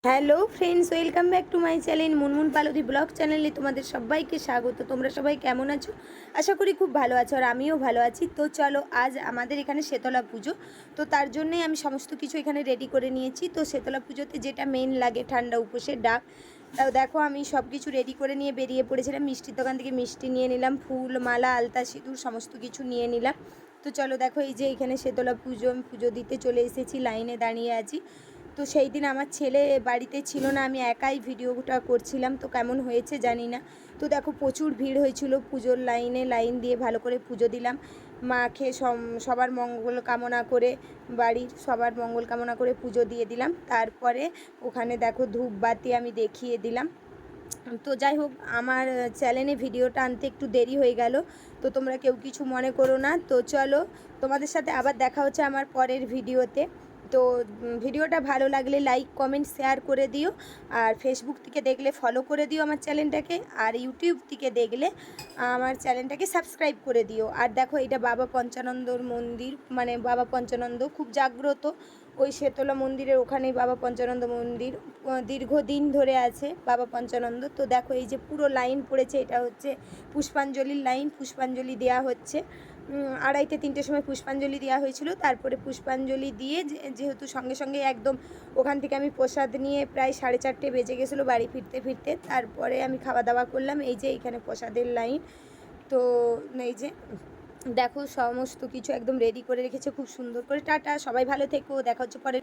Hello friends, welcome back to my channel Munmun Paldi blog চ্যানেলে তোমাদের সবাইকে স্বাগত। তোমরা সবাই কেমন আছো? আশা করি খুব ভালো আছো, আর আমিও ভালো আছি। তো চলো, আজ আমাদের এখানে শীতলা পুজো, তো তার জন্যই আমি সমস্ত কিছু এখানে রেডি করে নিয়েছি। তো শীতলা পুজোতে যেটা মেন লাগে, ঠান্ডা উপোসের ডাক। তাও দেখো, আমি সব কিছু রেডি করে নিয়ে বেরিয়ে পড়েছিলাম। মিষ্টির দোকান থেকে মিষ্টি নিয়ে নিলাম, ফুল মালা আলতা সিঁদুর সমস্ত কিছু নিয়ে নিলাম। তো চলো দেখো, এই যে এখানে শীতলা পুজো, আমি পুজো দিতে চলে এসেছি, লাইনে দাঁড়িয়ে আছি। তো সেই দিন আমার ছেলে বাড়িতে ছিল না, আমি একাই ভিডিওটা করছিলাম। তো কেমন হয়েছে জানি না। তো দেখো, প্রচুর ভিড় হয়েছিল পুজোর লাইন দিয়ে ভালো করে পুজো দিলাম মাকে, সবার মঙ্গল কামনা করে, বাড়ির সবার মঙ্গল কামনা করে পুজো দিয়ে দিলাম। তারপরে ওখানে দেখো ধূপবাতি আমি দেখিয়ে দিলাম। তো যাই হোক, আমার চ্যানেলে ভিডিওটা আনতে একটু দেরি হয়ে গেল, তো তোমরা কেউ কিছু মনে করো না। তো চলো, তোমাদের সাথে আবার দেখা হচ্ছে আমার পরের ভিডিওতে। তো ভিডিওটা ভালো লাগলে লাইক কমেন্ট শেয়ার করে দিও, আর ফেসবুক থেকে দেখলে ফলো করে দিও আমার চ্যানেলটাকে, আর ইউটিউব থেকে দেখলে আমার চ্যানেলটাকে সাবস্ক্রাইব করে দিও। আর দেখো, এটা বাবা পঞ্চানন্দর মন্দির, মানে বাবা পঞ্চানন্দ খুব জাগ্রত, ওই শীতলা মন্দিরের ওখানেই বাবা পঞ্চানন্দ মন্দির দীর্ঘদিন ধরে আছে বাবা পঞ্চানন্দ। তো দেখো, এই যে পুরো লাইন পড়েছে, এটা হচ্ছে পুষ্পাঞ্জলির লাইন, পুষ্পাঞ্জলি দেওয়া হচ্ছে। 2:30-3টের সময় পুষ্পাঞ্জলি দেওয়া হয়েছিল। তারপরে পুষ্পাঞ্জলি দিয়ে যেহেতু সঙ্গে সঙ্গে একদম ওখান থেকে আমি প্রসাদ নিয়ে প্রায় 4:30 বেজে গেছিলো বাড়ি ফিরতে ফিরতে। তারপরে আমি খাওয়া দাওয়া করলাম। এই যে এখানে প্রসাদের লাইন। তো এই যে দেখো, সমস্ত কিছু একদম রেডি করে রেখেছে খুব সুন্দর করে। টাটা, সবাই ভালো থেকো, দেখা হচ্ছে পরে।